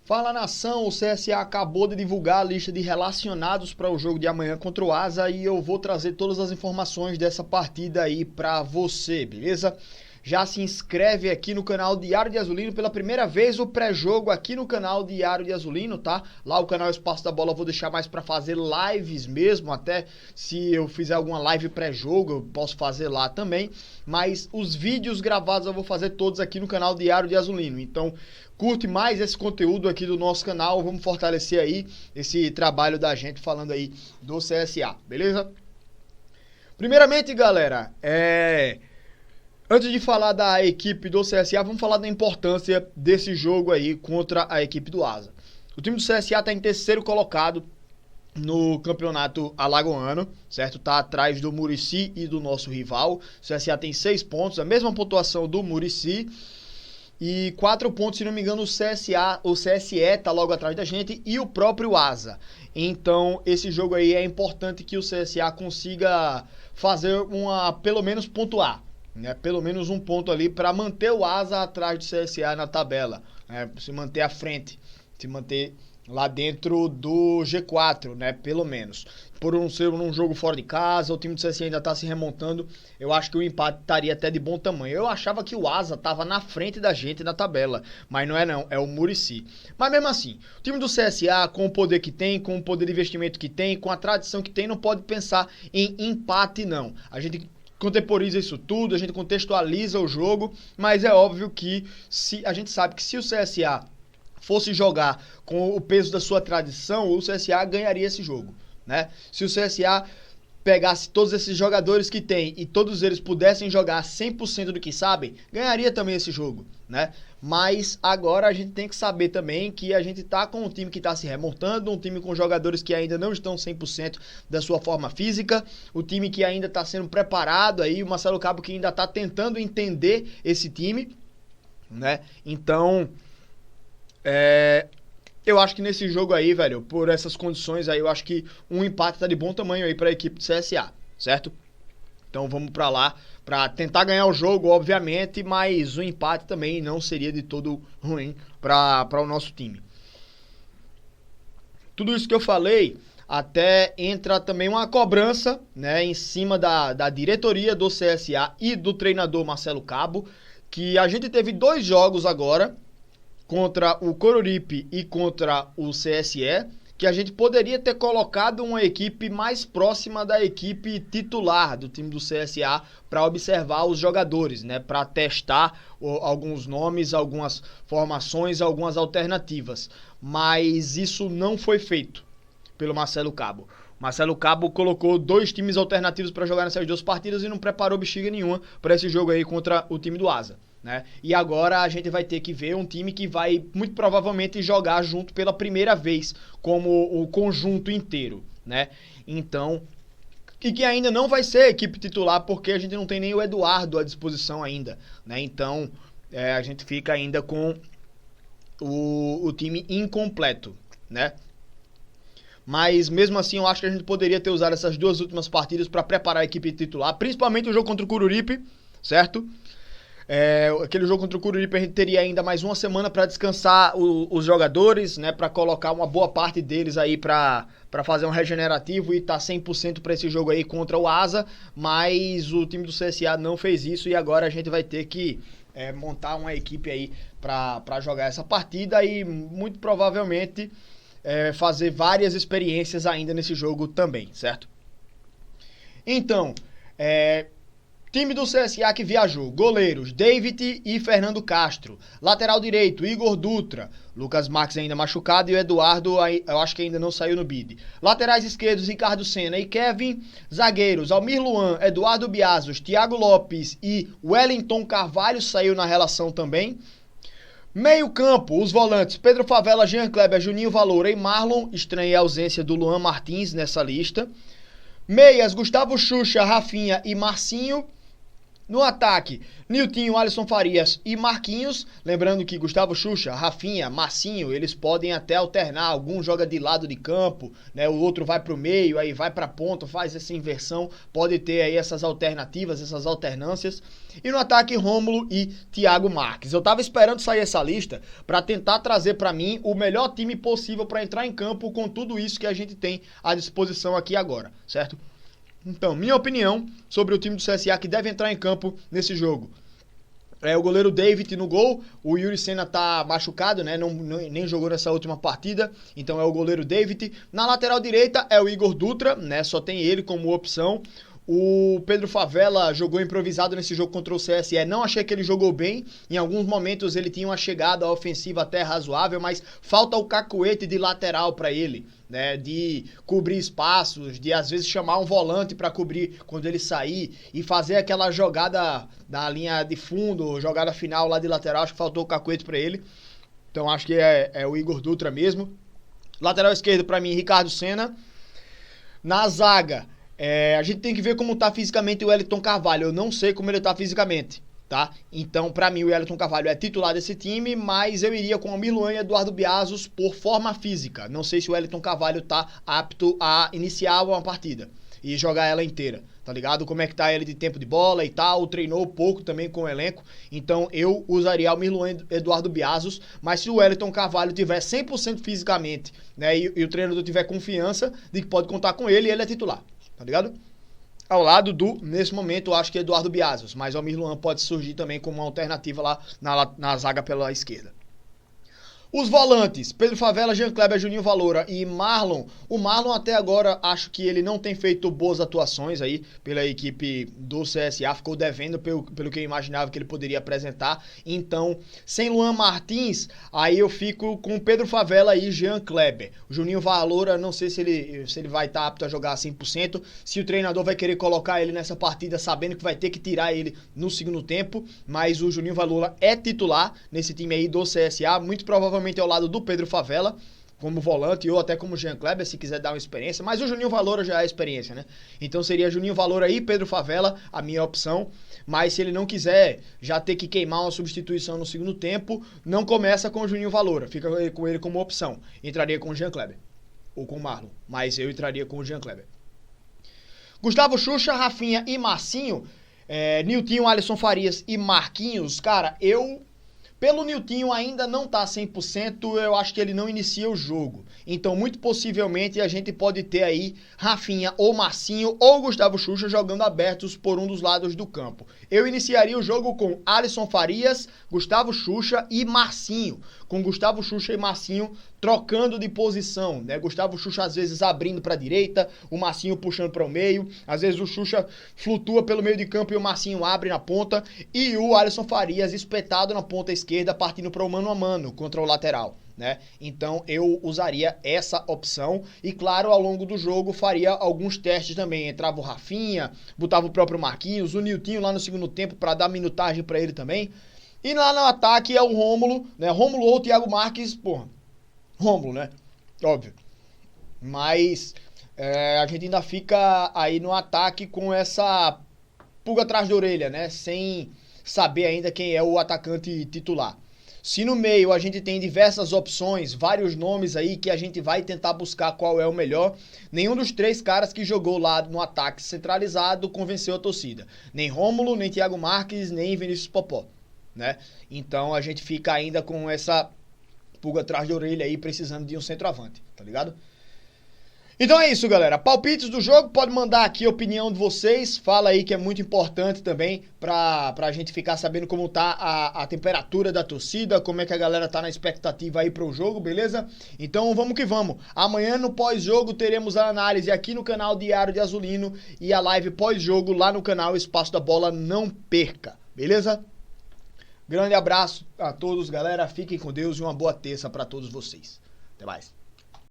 Fala nação, o CSA acabou de divulgar a lista de relacionados para o jogo de amanhã contra o Asa e eu vou trazer todas as informações dessa partida aí para você, beleza? Já se inscreve aqui no canal Diário de Azulino, pela primeira vez o pré-jogo aqui no canal Diário de Azulino, tá? Lá o canal Espaço da Bola eu vou deixar mais para fazer lives mesmo, até se eu fizer alguma live pré-jogo eu posso fazer lá também, mas os vídeos gravados eu vou fazer todos aqui no canal Diário de Azulino, então curte mais esse conteúdo aqui do nosso canal, vamos fortalecer aí esse trabalho da gente falando aí do CSA, beleza? Primeiramente, galera, antes de falar da equipe do CSA, vamos falar da importância desse jogo aí contra a equipe do Asa. O time do CSA está em terceiro colocado no campeonato alagoano, certo? Tá atrás do Murici e do nosso rival. O CSA tem 6 pontos, a mesma pontuação do Murici. E 4 pontos, se não me engano, o CSE tá logo atrás da gente e o próprio Asa. Então, esse jogo aí é importante que o CSA consiga fazer pelo menos pontuar. Né, pelo menos um ponto ali para manter o Asa atrás do CSA na tabela, né, se manter à frente, se manter lá dentro do G4, né, pelo menos. Por não ser um jogo fora de casa, o time do CSA ainda tá se remontando, eu acho que o empate estaria até de bom tamanho. Eu achava que o Asa tava na frente da gente na tabela, mas não, é o Murici. Mas mesmo assim, o time do CSA, com o poder que tem, com o poder de investimento que tem, com a tradição que tem, não pode pensar em empate não. A gente contemporiza isso tudo, a gente contextualiza o jogo, mas é óbvio que a gente sabe que se o CSA fosse jogar com o peso da sua tradição, o CSA ganharia esse jogo, né? Se o CSA pegasse todos esses jogadores que tem e todos eles pudessem jogar 100% do que sabem, ganharia também esse jogo, né? Mas agora a gente tem que saber também que a gente tá com um time que tá se remontando, um time com jogadores que ainda não estão 100% da sua forma física, o time que ainda tá sendo preparado aí, o Marcelo Cabo que ainda tá tentando entender esse time, né? Então, eu acho que nesse jogo aí, velho, por essas condições aí, eu acho que um empate tá de bom tamanho aí pra equipe do CSA, certo? Então vamos pra lá pra tentar ganhar o jogo, obviamente, mas o empate também não seria de todo ruim pra o nosso time. Tudo isso que eu falei, até entra também uma cobrança, né, em cima da diretoria do CSA e do treinador Marcelo Cabo, que a gente teve 2 jogos agora, contra o Coruripe e contra o CSE, que a gente poderia ter colocado uma equipe mais próxima da equipe titular do time do CSA para observar os jogadores, né, para testar alguns nomes, algumas formações, algumas alternativas. Mas isso não foi feito pelo Marcelo Cabo. Marcelo Cabo colocou 2 times alternativos para jogar nessas 2 partidas e não preparou bexiga nenhuma para esse jogo aí contra o time do Asa. Né? E agora a gente vai ter que ver um time que vai muito provavelmente jogar junto pela primeira vez como o conjunto inteiro, né? Então, e que ainda não vai ser equipe titular porque a gente não tem nem o Eduardo à disposição ainda, né? Então, a gente fica ainda com o time incompleto, né? Mas mesmo assim eu acho que a gente poderia ter usado essas 2 últimas partidas para preparar a equipe titular, principalmente o jogo contra o Coruripe, certo? Aquele jogo contra o Coruripe a gente teria ainda mais uma semana para descansar os jogadores, né, para colocar uma boa parte deles aí para fazer um regenerativo e tá 100% para esse jogo aí contra o Asa, mas o time do CSA não fez isso e agora a gente vai ter que montar uma equipe aí para jogar essa partida e muito provavelmente fazer várias experiências ainda nesse jogo também, certo? Então, time do CSA que viajou: goleiros David e Fernando Castro, lateral direito Igor Dutra, Lucas Marques ainda machucado e o Eduardo eu acho que ainda não saiu no bid. Laterais esquerdos Ricardo Senna e Kevin, zagueiros Almir Luan, Eduardo Biazos, Thiago Lopes e Wellington Carvalho saiu na relação também. Meio campo, os volantes Pedro Favela, Jean Kleber, Juninho Valora e Marlon, estranhei a ausência do Luan Martins nessa lista. Meias, Gustavo Xuxa, Rafinha e Marcinho. No ataque, Niltinho, Alisson Farias e Marquinhos. Lembrando que Gustavo Xuxa, Rafinha, Marcinho, eles podem até alternar. Algum joga de lado de campo, né? O outro vai pro meio, aí vai pra ponta, faz essa inversão. Pode ter aí essas alternativas, essas alternâncias. E no ataque, Rômulo e Thiago Marques. Eu tava esperando sair essa lista para tentar trazer para mim o melhor time possível para entrar em campo com tudo isso que a gente tem à disposição aqui agora, certo? Então, minha opinião sobre o time do CSA que deve entrar em campo nesse jogo. É o goleiro David no gol, o Yuri Senna tá machucado, né? Nem jogou nessa última partida, então é o goleiro David. Na lateral direita é o Igor Dutra, né? Só tem ele como opção. O Pedro Favela jogou improvisado nesse jogo contra o CSE. Não achei que ele jogou bem. Em alguns momentos ele tinha uma chegada ofensiva até razoável, mas falta o cacuete de lateral para ele, né? De cobrir espaços, de às vezes chamar um volante para cobrir quando ele sair e fazer aquela jogada da linha de fundo, jogada final lá de lateral. Acho que faltou o cacuete para ele. Então acho que é o Igor Dutra mesmo. Lateral esquerdo para mim, Ricardo Senna. Na zaga, a gente tem que ver como tá fisicamente o Wellington Carvalho. Eu não sei como ele tá fisicamente, tá? Então, pra mim, o Wellington Carvalho é titular desse time, mas eu iria com o Mirluan e Eduardo Biazos por forma física. Não sei se o Wellington Carvalho tá apto a iniciar uma partida e jogar ela inteira, tá ligado? Como é que tá ele de tempo de bola e tal, treinou pouco também com o elenco, então eu usaria o Mirluan e Eduardo Biazos, mas se o Wellington Carvalho tiver 100% fisicamente, né, e o treinador tiver confiança de que pode contar com ele é titular. Tá ligado? Ao lado do, nesse momento, eu acho que é Eduardo Biazos, mas o Mirluan pode surgir também como uma alternativa lá na zaga pela esquerda. Os volantes, Pedro Favela, Jean Kleber, Juninho Valora e Marlon. O Marlon até agora acho que ele não tem feito boas atuações aí pela equipe do CSA, ficou devendo pelo que eu imaginava que ele poderia apresentar. Então, sem Luan Martins, aí eu fico com Pedro Favela e Jean Kleber. O Juninho Valora, não sei se ele vai estar apto a jogar 100%, se o treinador vai querer colocar ele nessa partida sabendo que vai ter que tirar ele no segundo tempo, mas o Juninho Valora é titular nesse time aí do CSA, muito provavelmente ao lado do Pedro Favela, como volante, ou até como Jean Kleber, se quiser dar uma experiência, mas o Juninho Valora já é experiência, né? Então seria Juninho Valora e Pedro Favela a minha opção, mas se ele não quiser já ter que queimar uma substituição no segundo tempo, não começa com o Juninho Valora, fica com ele como opção. Entraria com o Jean Kleber, ou com o Marlon, mas eu entraria com o Jean Kleber. Gustavo Xuxa, Rafinha e Marcinho, Niltinho, Alisson Farias e Marquinhos, cara, pelo Niltinho ainda não tá 100%, eu acho que ele não inicia o jogo. Então, muito possivelmente, a gente pode ter aí Rafinha ou Marcinho ou Gustavo Xuxa jogando abertos por um dos lados do campo. Eu iniciaria o jogo com Alisson Farias, Gustavo Xuxa e Marcinho. Com Gustavo Xuxa e Marcinho trocando de posição, né? Gustavo Xuxa às vezes abrindo para a direita, o Marcinho puxando para o meio, às vezes o Xuxa flutua pelo meio de campo e o Marcinho abre na ponta, e o Alisson Farias espetado na ponta esquerda, partindo para o mano a mano contra o lateral, né? Então eu usaria essa opção e, claro, ao longo do jogo faria alguns testes também. Entrava o Rafinha, botava o próprio Marquinhos, o Niltinho lá no segundo tempo para dar minutagem para ele também. E lá no ataque é o Rômulo, né? Rômulo ou Thiago Marques, porra. Rômulo, né? Óbvio. Mas a gente ainda fica aí no ataque com essa pulga atrás da orelha, né? Sem saber ainda quem é o atacante titular. Se no meio a gente tem diversas opções, vários nomes aí que a gente vai tentar buscar qual é o melhor, nenhum dos três caras que jogou lá no ataque centralizado convenceu a torcida. Nem Rômulo, nem Thiago Marques, nem Vinícius Popó, né? Então a gente fica ainda com essa pulga atrás da orelha aí, precisando de um centroavante, tá ligado? Então é isso, galera. Palpites do jogo, pode mandar aqui a opinião de vocês. Fala aí que é muito importante também pra gente ficar sabendo como tá a temperatura da torcida, como é que a galera tá na expectativa aí pro jogo, beleza? Então vamos que vamos. Amanhã no pós-jogo teremos a análise aqui no canal Diário de Azulino e a live pós-jogo lá no canal Espaço da Bola, não perca, beleza? Grande abraço a todos, galera. Fiquem com Deus e uma boa terça pra todos vocês. Até mais.